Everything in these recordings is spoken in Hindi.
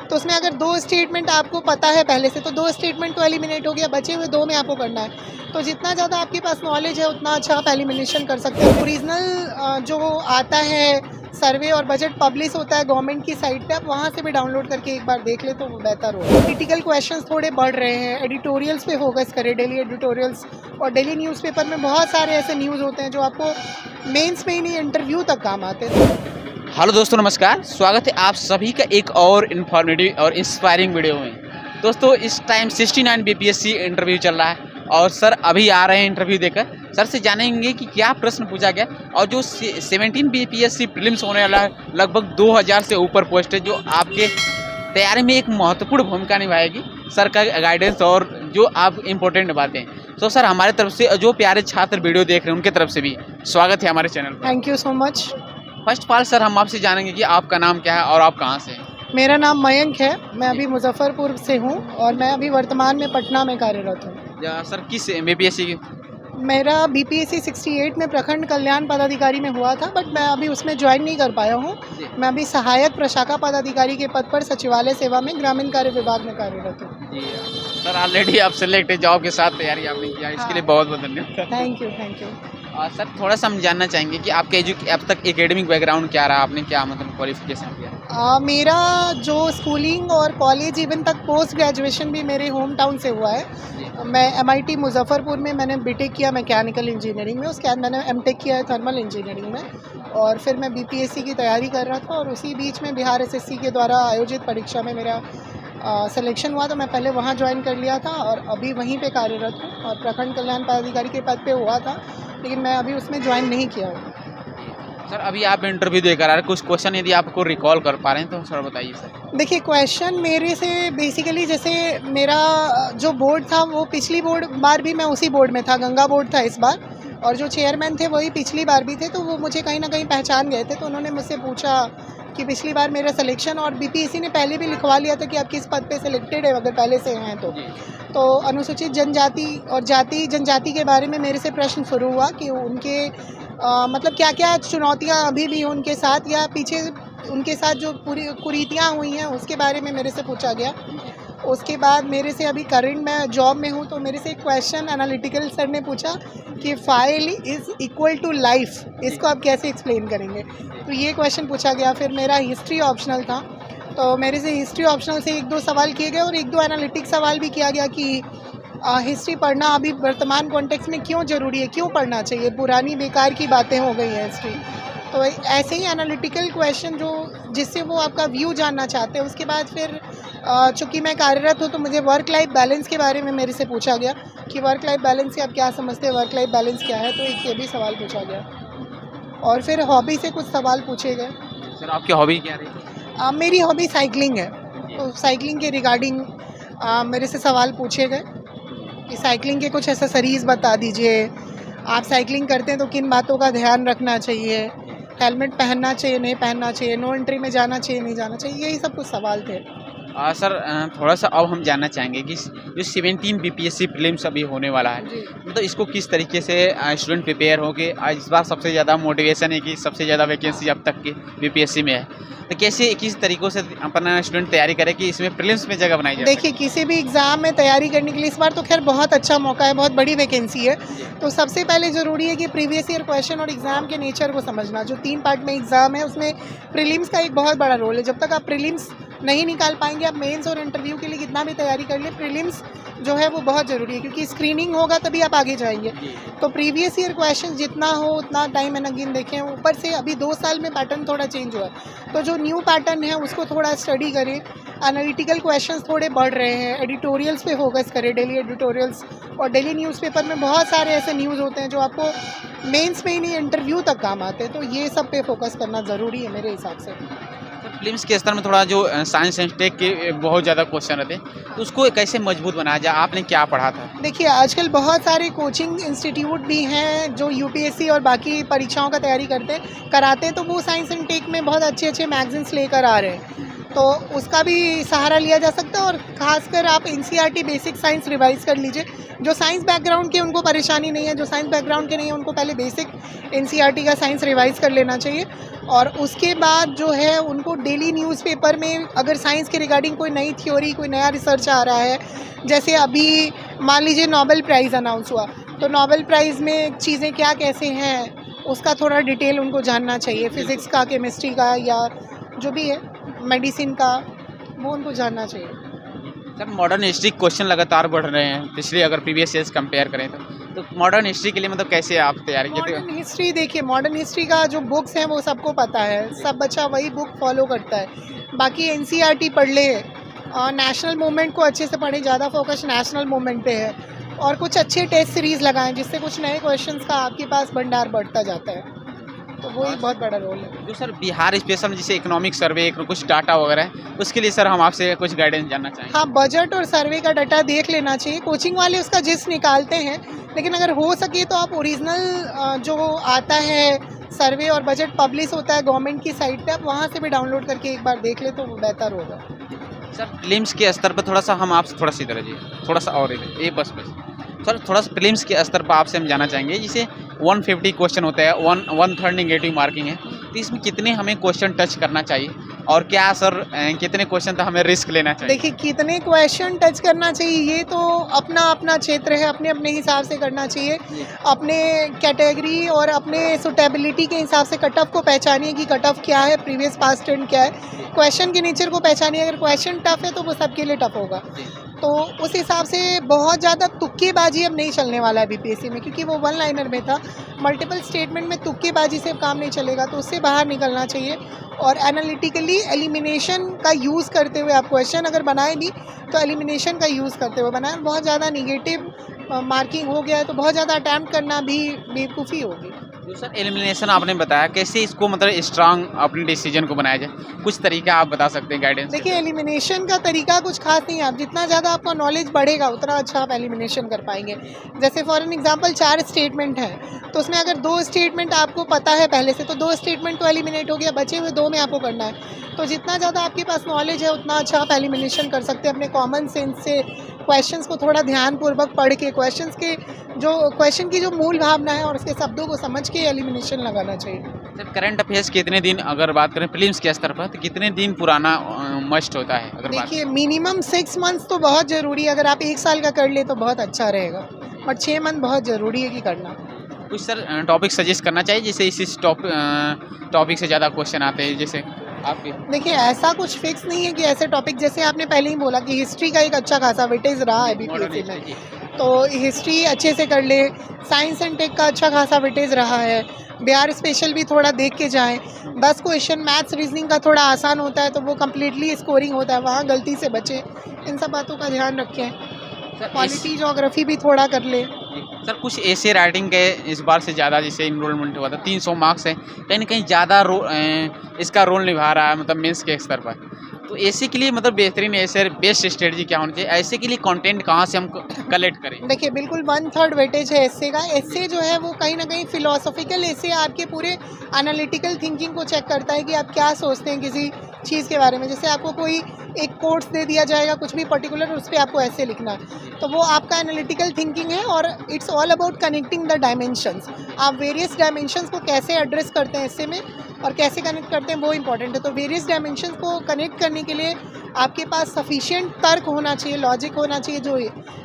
तो उसमें अगर 2 स्टेटमेंट आपको पता है पहले से, तो 2 स्टेटमेंट तो एलिमिनेट हो गया, बचे हुए 2 में आपको करना है। तो जितना ज़्यादा आपके पास नॉलेज है उतना अच्छा आप एलिमिनेशन कर सकते हो। ओरिजिनल जो आता है सर्वे और बजट पब्लिश होता है गवर्नमेंट की साइट पे, आप वहाँ से भी डाउनलोड करके एक बार देख ले तो बेहतर हो। क्रिटिकल क्वेश्चंस थोड़े बढ़ रहे हैं, एडिटोरियल्स पे फोकस करें, डेली एडिटोरियल्स। और डेली न्यूज़पेपर में बहुत सारे ऐसे न्यूज़ होते हैं जो आपको मेंस में ही नहीं, इंटरव्यू तक काम आते हैं। हेलो दोस्तों, नमस्कार। स्वागत है आप सभी का एक और इन्फॉर्मेटिव और इंस्पायरिंग वीडियो में। दोस्तों, इस टाइम 69 बीपीएससी इंटरव्यू चल रहा है और सर अभी आ रहे हैं इंटरव्यू देकर। सर से जानेंगे कि क्या प्रश्न पूछा गया और जो 17 बीपीएससी प्रीलिम्स होने वाला है, लगभग 2000 से ऊपर पोस्ट है जो आपके तैयारी में एक महत्वपूर्ण भूमिका निभाएगी। सर का गाइडेंस और जो आप इम्पोर्टेंट बातें। तो सर हमारे तरफ से जो प्यारे छात्र वीडियो देख रहे हैं उनके तरफ से भी स्वागत है हमारे चैनल पर। Thank you so much. First of all sir हम आपसे जानेंगे कि आपका नाम क्या है और आप कहाँ से हैं? मेरा नाम मयंक है, मैं अभी मुजफ्फरपुर से हूँ और मैं अभी वर्तमान में पटना में कार्यरत हूँ। सर किस बीपीएससी की? मेरा बीपीएससी 68 में प्रखंड कल्याण पदाधिकारी में हुआ था, बट मैं अभी उसमें ज्वाइन नहीं कर पाया हूँ। मैं अभी सहायक प्रशाखा पदाधिकारी के पद पर सचिवालय सेवा में ग्रामीण कार्य विभाग में कार्यरत हूँ। सर ऑलरेडी आप सिलेक्ट है, जॉब के साथ तैयारी आपने किया, इसके लिए बहुत बहुत धन्यवाद। Thank you. और सर थोड़ा सा हम जानना चाहेंगे कि आपके अब तक एकेडमिक बैकग्राउंड क्या रहा, आपने क्या मतलब क्वालिफिकेशन किया? मेरा जो स्कूलिंग और कॉलेज इवन तक पोस्ट ग्रेजुएशन भी मेरे होम टाउन से हुआ है। मैं MIT मुजफ्फरपुर में मैंने बीटेक किया मैकेनिकल इंजीनियरिंग में, उसके बाद मैंने एमटेक किया है थर्मल इंजीनियरिंग में। और फिर मैं बीपीएससी की तैयारी कर रहा था और उसी बीच में बिहार SSC के द्वारा आयोजित परीक्षा में मेरा सिलेक्शन हुआ, तो मैं पहले वहाँ ज्वाइन कर लिया था और अभी वहीं पे कार्यरत हूँ। और प्रखंड कल्याण पदाधिकारी के पद पे हुआ था, लेकिन मैं अभी उसमें ज्वाइन नहीं किया हूँ। सर अभी आप इंटरव्यू देकर आ रहे हैं, कुछ क्वेश्चन यदि आपको रिकॉल कर पा रहे हैं तो सर बताइए। सर देखिए, क्वेश्चन मेरे से बेसिकली जैसे मेरा जो बोर्ड था वो पिछली बार भी मैं उसी बोर्ड में था, गंगा बोर्ड था इस बार, और जो चेयरमैन थे वही पिछली बार भी थे, तो वो मुझे कहीं ना कहीं पहचान गए थे। तो उन्होंने मुझसे पूछा कि पिछली बार मेरा सिलेक्शन, और बीपीएससी ने पहले भी लिखवा लिया था कि आप किस पद पे सिलेक्टेड है अगर पहले से हैं तो अनुसूचित जनजाति और जाति जनजाति के बारे में मेरे से प्रश्न शुरू हुआ कि उनके मतलब क्या क्या चुनौतियां अभी भी उनके साथ या पीछे उनके साथ जो पूरी कुरीतियाँ हुई हैं उसके बारे में मेरे से पूछा गया। उसके बाद मेरे से अभी करंट मैं जॉब में हूँ, तो मेरे से एक क्वेश्चन एनालिटिकल सर ने पूछा कि file is equal to life, इसको आप कैसे एक्सप्लेन करेंगे, तो ये क्वेश्चन पूछा गया। फिर मेरा हिस्ट्री ऑप्शनल था, तो मेरे से हिस्ट्री ऑप्शनल से 1-2 सवाल किए गए और 1-2 एनालिटिक सवाल भी किया गया कि हिस्ट्री पढ़ना अभी वर्तमान कॉन्टेक्स्ट में क्यों ज़रूरी है, क्यों पढ़ना चाहिए, पुरानी बेकार की बातें हो गई हैं हिस्ट्री। तो ऐसे ही एनालिटिकल क्वेश्चन जो जिससे वो आपका व्यू जानना चाहते हैं। उसके बाद फिर चूँकि मैं कार्यरत हूँ तो मुझे वर्क लाइफ बैलेंस के बारे में मेरे से पूछा गया कि वर्क लाइफ बैलेंस से आप क्या समझते हैं, वर्क लाइफ बैलेंस क्या है, तो एक ये भी सवाल पूछा गया। और फिर हॉबी से कुछ सवाल पूछे गए। सर आपकी हॉबी क्या रही? मेरी हॉबी साइकिलिंग है, तो साइकिलिंग के रिगार्डिंग मेरे से सवाल पूछे गए कि साइकिलिंग के कुछ एक्सेसरीज़ बता दीजिए, आप साइकिलिंग करते हैं तो किन बातों का ध्यान रखना चाहिए, हेलमेट पहनना चाहिए नहीं पहनना चाहिए, नो एंट्री में जाना चाहिए नहीं जाना चाहिए, यही सब कुछ सवाल थे। सर थोड़ा सा अब हम जानना चाहेंगे कि जो 17 बीपीएससी प्रीलिम्स अभी होने वाला है, मतलब इसको किस तरीके से स्टूडेंट प्रिपेयर हो के, इस बार सबसे ज़्यादा मोटिवेशन है कि सबसे ज़्यादा वैकेंसी अब तक की बीपीएससी में है, तो कैसे किस तरीक़ों से अपना स्टूडेंट तैयारी करे कि इसमें प्रीलिम्स में जगह बनाई जाए? देखिए, किसी भी एग्ज़ाम में तैयारी करने के लिए इस बार तो खैर बहुत अच्छा मौका है, बहुत बड़ी वैकेंसी है। तो सबसे पहले ज़रूरी है कि प्रीवियस ईयर क्वेश्चन और एग्ज़ाम के नेचर को समझना। जो 3 पार्ट में एग्ज़ाम है उसमें प्रीलिम्स का एक बहुत बड़ा रोल है। जब तक आप प्रीलिम्स नहीं निकाल पाएंगे, आप मेंस और इंटरव्यू के लिए कितना भी तैयारी कर ले, प्रीलिम्स जो है वो बहुत ज़रूरी है, क्योंकि स्क्रीनिंग होगा तभी आप आगे जाएंगे। तो प्रीवियस ईयर क्वेश्चन जितना हो उतना टाइम एंड अगेन देखें। ऊपर से अभी 2 साल में पैटर्न थोड़ा चेंज हुआ है, तो जो न्यू पैटर्न है उसको थोड़ा स्टडी करें। एनालिटिकल क्वेश्चंस थोड़े बढ़ रहे हैं, एडिटोरियल्स पे फोकस करें, डेली एडिटोरियल्स। और डेली न्यूज़पेपर में बहुत सारे ऐसे न्यूज़ होते हैं जो आपको मेंस में ही नहीं, इंटरव्यू तक काम आते हैं, तो ये सब पे फोकस करना ज़रूरी है मेरे हिसाब से। प्रीलिम्स के स्तर में थोड़ा जो साइंस एंड टेक के बहुत ज़्यादा क्वेश्चन रहते हैं, तो उसको कैसे मजबूत बनाया जाए, आपने क्या पढ़ा था? देखिए, आजकल बहुत सारे कोचिंग इंस्टीट्यूट भी हैं जो यूपीएससी और बाकी परीक्षाओं का तैयारी कराते हैं, तो वो साइंस एंड टेक में बहुत अच्छे मैगजीन्स लेकर आ रहे हैं, तो उसका भी सहारा लिया जा सकता है। और ख़ासकर आप NCERT बेसिक साइंस रिवाइज़ कर लीजिए। जो साइंस बैकग्राउंड के उनको परेशानी नहीं है, जो साइंस बैकग्राउंड के नहीं है उनको पहले बेसिक NCERT का साइंस रिवाइज़ कर लेना चाहिए। और उसके बाद जो है उनको डेली न्यूज़पेपर में अगर साइंस के रिगार्डिंग कोई नई थ्योरी, कोई नया रिसर्च आ रहा है, जैसे अभी मान लीजिए नोबेल प्राइज़ अनाउंस हुआ, तो नोबेल प्राइज़ में चीज़ें क्या कैसे हैं उसका थोड़ा डिटेल उनको जानना चाहिए, फिज़िक्स का, केमिस्ट्री का या जो भी है मेडिसिन का, वो उनको जानना चाहिए। सर मॉडर्न हिस्ट्री क्वेश्चन लगातार बढ़ रहे हैं, पिछले अगर प्रीवियस ईयर्स कंपेयर करें तो मॉडर्न हिस्ट्री के लिए मतलब कैसे आप तैयारी करते हो? मॉडर्न हिस्ट्री देखिए, मॉडर्न हिस्ट्री का जो बुक्स हैं वो सबको पता है, सब बच्चा वही बुक फॉलो करता है। बाकी एनसीईआरटी पढ़ ले और नेशनल मूवमेंट को अच्छे से पढ़ें, ज़्यादा फोकस नेशनल मूवमेंट पे है, और कुछ अच्छे टेस्ट सीरीज़ लगाएं जिससे कुछ नए क्वेश्चंस का आपके पास भंडार बढ़ता जाता है, तो वो एक बहुत बड़ा रोल है। जो सर बिहार स्पेशल जैसे इकोनॉमिक सर्वे कुछ डाटा वगैरह है, उसके लिए सर हम आपसे कुछ गाइडेंस जानना चाहेंगे। हाँ, बजट और सर्वे का डाटा देख लेना चाहिए। कोचिंग वाले उसका जिस निकालते हैं, लेकिन अगर हो सके तो आप ओरिजिनल जो आता है सर्वे और बजट पब्लिश होता है गवर्नमेंट की साइट पे, आप वहाँ से भी डाउनलोड करके एक बार देख ले तो बेहतर होगा। सर प्रीलिम्स के स्तर पर थोड़ा सा हम आपसे थोड़ा सी तरह जी थोड़ा सा और ये बस सर थोड़ा सा प्रीलिम्स के स्तर पर आपसे हम जानना चाहेंगे, जिसे 150 क्वेश्चन होता है, 1/3 नेगेटिव मार्किंग है, तो इसमें कितने हमें क्वेश्चन टच करना चाहिए और क्या सर कितने क्वेश्चन तक हमें रिस्क लेना चाहिए? देखिए, कितने क्वेश्चन टच करना चाहिए ये तो अपना अपना क्षेत्र है, अपने अपने हिसाब से करना चाहिए, अपने कैटेगरी और अपने सुटेबिलिटी के हिसाब से कट ऑफ को पहचानिए कि कट ऑफ क्या है, प्रीवियस पास्ट ट्रेंड क्या है, क्वेश्चन के नेचर को पहचानिए। अगर क्वेश्चन टफ है तो वो सबके लिए टफ होगा, तो उस हिसाब से बहुत ज़्यादा तुक्केबाजी अब नहीं चलने वाला है बीपीएससी में, क्योंकि वो वन लाइनर में था। मल्टीपल स्टेटमेंट में तुक्केबाजी से काम नहीं चलेगा, तो उससे बाहर निकलना चाहिए और एनालिटिकली एलिमिनेशन का यूज़ करते हुए आप क्वेश्चन अगर बनाए नहीं तो एलिमिनेशन का यूज़ करते हुए बनाए। बहुत ज़्यादा निगेटिव मार्किंग हो गया है तो बहुत ज़्यादा अटैम्प्ट करना भी बेवकूफ़ी होगी। जो सर एलिमिनेशन आपने बताया, कैसे इसको मतलब स्ट्रांग अपने डिसीजन को बनाया जाए, कुछ तरीका आप बता सकते हैं गाइडेंस? देखिए, एलिमिनेशन का तरीका कुछ खास नहीं है, आप जितना ज़्यादा आपका नॉलेज बढ़ेगा उतना अच्छा आप एलिमिनेशन कर पाएंगे। जैसे फॉर एन एग्जांपल 4 स्टेटमेंट हैं, तो उसमें अगर 2 स्टेटमेंट आपको पता है पहले से, तो 2 स्टेटमेंट तो एलिमिनेट हो गया, बचे हुए 2 में आपको करना है। तो जितना ज़्यादा आपके पास नॉलेज है उतना अच्छा आप एलिमिनेशन कर सकते हैं अपने कॉमन सेंस से, क्वेश्चंस को थोड़ा ध्यानपूर्वक पढ़ के, क्वेश्चंस के जो क्वेश्चन की जो मूल भावना है और उसके शब्दों को समझ के एलिमिनेशन लगाना चाहिए। सर करंट अफेयर्स कितने दिन, अगर बात करें प्रीलिम्स के स्तर पर, तो कितने दिन पुराना मस्ट होता है? अगर देखिए, मिनिमम 6 मंथ्स तो बहुत ज़रूरी है, अगर आप 1 साल का कर ले तो बहुत अच्छा रहेगा, बट 6 मंथ बहुत ज़रूरी है कि करना। कुछ सर टॉपिक सजेस्ट करना चाहिए जैसे इस टॉपिक से ज़्यादा क्वेश्चन आते हैं जैसे आपके? देखिए, ऐसा कुछ फिक्स नहीं है कि ऐसे टॉपिक, जैसे आपने पहले ही बोला कि हिस्ट्री का एक अच्छा खासा वेटेज रहा है बीपीएससी में, तो हिस्ट्री अच्छे से कर ले। साइंस एंड टेक का अच्छा खासा वेटेज रहा है। बिहार स्पेशल भी थोड़ा देख के जाएं। 10 क्वेश्चन मैथ्स रीजनिंग का थोड़ा आसान होता है तो वो कम्प्लीटली स्कोरिंग होता है, वहाँ गलती से बचे। इन सब बातों का ध्यान रखें। पॉलिटी ज्योग्राफी भी थोड़ा कर ले। सर कुछ ऐसे राइटिंग के इस बार से ज़्यादा जैसे इनरोलमेंट हुआ था, 300 मार्क्स है, कहीं ना कहीं ज़्यादा इसका रोल निभा रहा है मतलब मेंस के स्तर पर, तो ऐसे के लिए मतलब बेहतरीन ऐसे बेस्ट स्ट्रेटजी क्या होनी चाहिए? ऐसे के लिए कंटेंट कहाँ से हम कलेक्ट करें? देखिए, बिल्कुल 1/3 वेटेज है एस्से का। एस्से जो है वो कहीं ना कहीं फिलोसॉफिकल एस्से आपके पूरे एनालिटिकल थिंकिंग को चेक करता है कि आप क्या सोचते हैं किसी चीज़ के बारे में। जैसे आपको कोई एक कोट्स दे दिया जाएगा कुछ भी पर्टिकुलर, उस पर आपको ऐसे लिखना है, तो वो आपका एनालिटिकल थिंकिंग है और it's all about connecting the dimensions. आप वेरियस डायमेंशंस को कैसे एड्रेस करते हैं एस्से में और कैसे कनेक्ट करते हैं वो इंपॉर्टेंट है। तो वेरियस डायमेंशंस को कनेक्ट करने के लिए आपके पास सफिशिएंट तर्क होना चाहिए, लॉजिक होना चाहिए, जो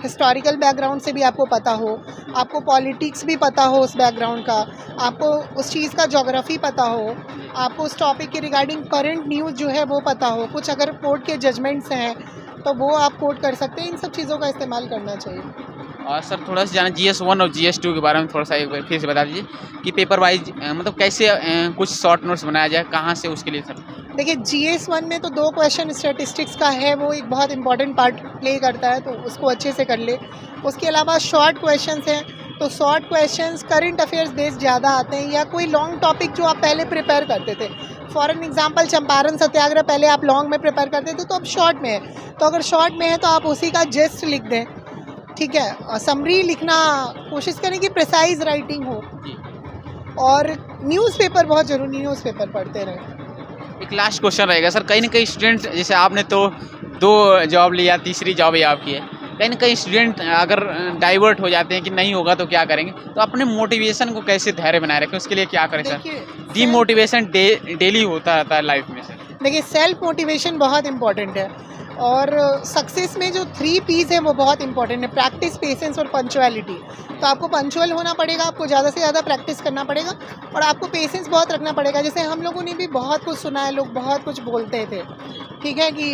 हिस्टोरिकल बैकग्राउंड से भी आपको पता हो, आपको पॉलिटिक्स भी पता हो उस बैकग्राउंड का, आपको उस चीज़ का ज्योग्राफी पता हो, आपको उस टॉपिक के रिगार्डिंग करंट न्यूज़ जो है वो पता हो, कुछ अगर कोर्ट के जजमेंट्स हैं तो वो आप कोट कर सकते हैं। इन सब चीज़ों का इस्तेमाल करना चाहिए। और सर थोड़ा सा जाना GS1 और GS2 के बारे में थोड़ा सा एक बार फिर से बता दीजिए कि पेपर वाइज मतलब कैसे कुछ शॉर्ट नोट्स बनाया जाए, कहाँ से उसके लिए सर? देखिए, GS1 में तो 2 क्वेश्चन स्टैटिस्टिक्स का है, वो एक बहुत इंपॉर्टेंट पार्ट प्ले करता है, तो उसको अच्छे से कर ले। उसके अलावा शॉर्ट क्वेश्चंस हैं, तो short questions current affairs based ज़्यादा आते हैं, या कोई लॉन्ग टॉपिक जो आप पहले प्रिपेयर करते थे। फॉर एन एग्जांपल चंपारण सत्याग्रह पहले आप लॉन्ग में प्रिपेयर करते थे, तो अब शॉर्ट में है, तो अगर शॉर्ट में है तो आप उसी का जेस्ट लिख दें, ठीक है। और समरी लिखना कोशिश करें कि प्रिसाइज राइटिंग हो, और न्यूज़पेपर बहुत ज़रूरी, न्यूज़पेपर पढ़ते रहें। एक लास्ट क्वेश्चन रहेगा सर, कहीं ना कहीं स्टूडेंट जैसे आपने तो 2 जॉब लिया, तीसरी जॉब ये आपकी है, कहीं ना कहीं स्टूडेंट अगर डाइवर्ट हो जाते हैं कि नहीं होगा तो क्या करेंगे, तो अपने मोटिवेशन को कैसे धैर्य बनाए रखें, उसके लिए क्या करें सर? देखिए डीमोटिवेशन डेली होता रहता है लाइफ में सर। देखिए सेल्फ मोटिवेशन बहुत इंपॉर्टेंट है, और सक्सेस में जो 3 P's है वो बहुत इंपॉर्टेंट है, प्रैक्टिस, पेशेंस और पंक्चुअलिटी। तो आपको पंक्चुअल होना पड़ेगा, आपको ज़्यादा से ज़्यादा प्रैक्टिस करना पड़ेगा, और आपको पेशेंस बहुत रखना पड़ेगा। जैसे हम लोगों ने भी बहुत कुछ सुना है, लोग बहुत कुछ बोलते थे, ठीक है, कि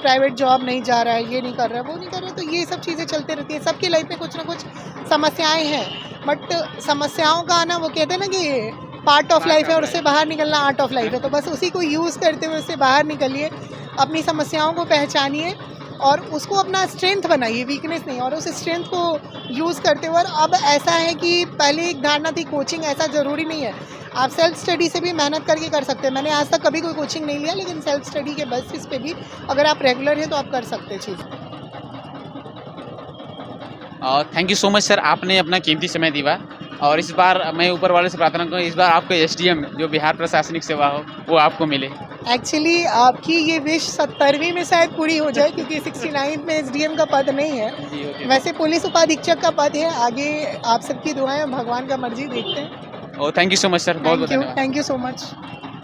प्राइवेट जॉब नहीं जा रहा है, ये नहीं कर रहा है, वो नहीं कर रहा है, तो ये सब चीज़ें चलती रहती है। सबकी लाइफ में कुछ ना कुछ समस्याएँ हैं, बट समस्याओं का आना, वो कहते हैं ना कि पार्ट ऑफ लाइफ है, और उससे बाहर निकलना आर्ट ऑफ लाइफ है। तो बस उसी को यूज़ करते हुए उससे बाहर निकलिए, अपनी समस्याओं को पहचानिए और उसको अपना स्ट्रेंथ बनाइए, वीकनेस नहीं। और उस स्ट्रेंथ को यूज़ करते हुए, और अब ऐसा है कि पहले एक धारणा थी कोचिंग ऐसा ज़रूरी नहीं है, आप सेल्फ स्टडी से भी मेहनत करके कर सकते हैं। मैंने आज तक कभी कोई कोचिंग नहीं लिया, लेकिन सेल्फ स्टडी के बेसिस पे भी अगर आप रेगुलर हैं तो आप कर सकते हैं चीज़। और thank you so much sir, आपने अपना कीमती समय दिया। और इस बार मैं ऊपर वाले से प्रार्थना करूँ, इस बार आपको SDM जो बिहार प्रशासनिक सेवा हो वो आपको मिले। एक्चुअली आपकी ये विश 70वीं में शायद पूरी हो जाए, क्योंकि 69 में SDM का पद नहीं है, जी ओके। वैसे पुलिस उपाधीक्षक का पद है। आगे आप सबकी दुआएं, भगवान का मर्जी, देखते हैं। और thank you so much sir, बहुत बहुत धन्यवाद। Thank you so much.